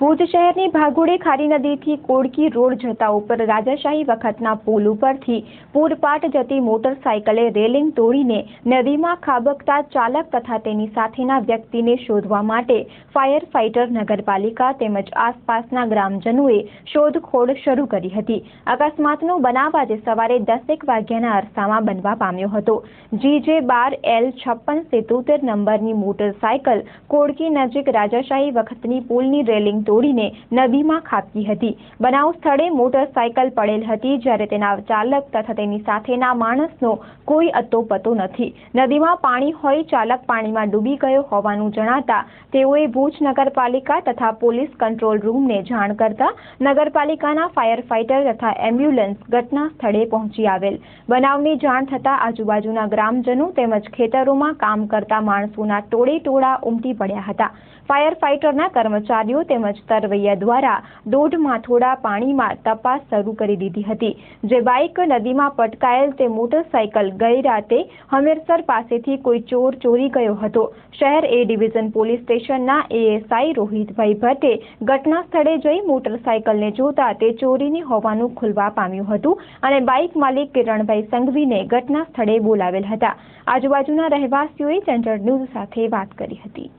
ભુજ શહેરની ભાગોળે ખારી નદીથી કોડકી રોડ જતા ઉપર રાજાશાહી વખતના પુલ ઉપરથી પૂરપાટ જતી મોટરસાયકલે રેલિંગ તોડીને નદીમાં ખાબકતા ચાલક તથા તેની સાથેના વ્યક્તિને શોધવા માટે ફાયર ફાઇટર નગરપાલિકા તેમજ આસપાસના ગ્રામજનોએ શોધખોળ શરૂ કરી હતી। અકસ્માતનો બનાવ આજે સવારે 10 વાગ્યાના અરસામાં બનવા પામ્યો હતો। GJ12L5677 નંબરની મોટરસાયકલ કોડકી નજીક રાજાશાહી વખતની પુલની રેલિંગ તોડીને નદીમાં ખાબકી હતી। બનાવ સ્થળે મોટરસાયકલ પડેલ હતી, જ્યારે તેના ચાલક તથા તેની સાથેના માણસનો કોઈ અતોપતો નથી। નદીમાં પાણી હોઈ ચાલક પાણીમાં ડૂબી ગયો હોવાનું જણાતા તેઓએ ભુજ નગરપાલિકા તથા પોલીસ કંટ્રોલ રૂમને જાણ કરતા નગરપાલિકાના ફાયર ફાઇટર તથા એમ્બ્યુલન્સ ઘટના સ્થળે પહોંચી આવેલ। બનાવની જાણ થતા આજુબાજુના ગ્રામજનો તેમજ ખેતરોમાં કામ કરતા માણસોના ટોળે-ટોળા ઉમટી પડ્યા હતા। ફાયર ફાઇટરના કર્મચારીઓ તેમજ તરવૈયા દ્વારા દોઢ માથોડા પાણીમાં તપાસ શરૂ કરી દીધી હતી। જે બાઇક નદીમાં પટકાયેલ તે મોટરસાયકલ ગઈ રાતે હમીરસર પાસેથી કોઈ ચોર ચોરી ગયો હતો। શહેર એ ડિવિઝન પોલીસ સ્ટેશનના ASI રોહિતભાઈ ભટ્ટે ઘટના સ્થળે જઈ મોટરસાયકલને જોતા તે ચોરીની હોવાનું ખુલવા પામ્યું હતું અને બાઇક માલિક કિરણભાઈ સંઘવીને ઘટના સ્થળે બોલાવેલ હતા। આજુબાજુના રહેવાસીઓએ સેન્ટ્રલ ન્યૂઝ સાથે વાત કરી હતી।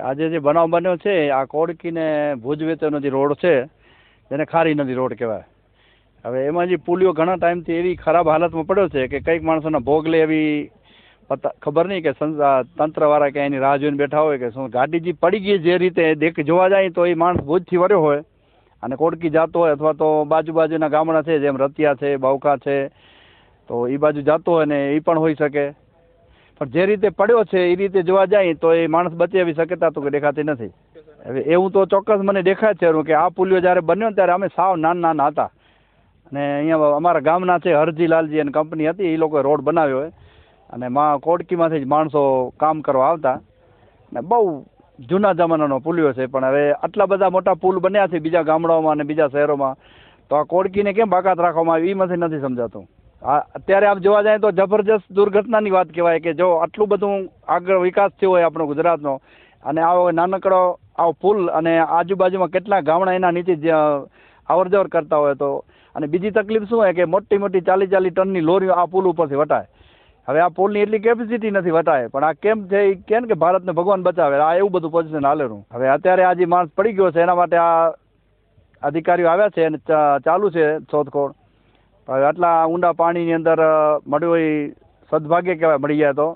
આજે જે બનાવ બન્યો છે આ કોડકી ને ભુજ વચ્ચેનો જે રોડ છે જેને ખારી નદી રોડ કહેવાય। હવે એમાં જે પુલિયો ઘણા ટાઈમથી એવી ખરાબ હાલતમાં પડ્યો છે કે કંઈક માણસોના ભોગ લે એવી ખબર નહીં કે તંત્રવાળા કે એની રાહ જોઈને બેઠા હોય કે શું। ગાડી જે પડી ગઈ જે રીતે જોવા જાય તો એ માણસ ભુજથી વર્યો હોય અને કોડકી જતો હોય અથવા તો બાજુના ગામડા છે જેમ રતિયા છે, બાવકા છે, તો એ બાજુ જતો હોય ને એ પણ હોઈ શકે। પણ જે રીતે પડ્યો છે એ રીતે જોવા જાય તો એ માણસ બચે એવી શક્યતા તો દેખાતી નથી। હવે એવું તો ચોક્કસ મને દેખાય છે કે આ પુલિયો જ્યારે બન્યો ત્યારે અમે સાવ નાના હતા અને અહીંયા અમારા ગામના છે હરજી લાલજી અને કંપની હતી, એ લોકોએ રોડ બનાવ્યો હોય અને કોડકીમાંથી જ માણસો કામ કરવા આવતા ને બહુ જૂના જમાનાનો પુલિયો છે। પણ હવે આટલા બધા મોટા પુલ બન્યા છે બીજા ગામડાઓમાં અને બીજા શહેરોમાં, તો આ કોડકીને કેમ બાકાત રાખવામાં આવી એ નથી સમજાતું। અત્યારે આપ જોવા જાય તો જબરજસ્ત દુર્ઘટનાની વાત કહેવાય કે જો આટલું બધું આગળ વિકાસ થયો હોય આપણો ગુજરાતનો અને આવો નાનકડો આવો પુલ અને આજુબાજુમાં કેટલા ગામડા એના નીચે અવર જવર કરતા હોય તો, અને બીજી તકલીફ શું હોય કે મોટી 40 ટનની લોરીઓ આ પુલ ઉપરથી વટાય। હવે આ પુલની એટલી કેપેસિટી નથી વટાય, પણ આ કેમ છે એ કે ભારતને ભગવાન બચાવે, આ એવું બધું પોઝિશન હાલેલું। હવે અત્યારે આ જે માણસ પડી ગયો છે એના માટે આ અધિકારીઓ આવ્યા છે અને ચાલુ છે શોધખોળ। હવે આટલા ઊંડા પાણીની અંદર મળ્યો એ સદભાગ્ય કહેવાય, મળી જાય તો।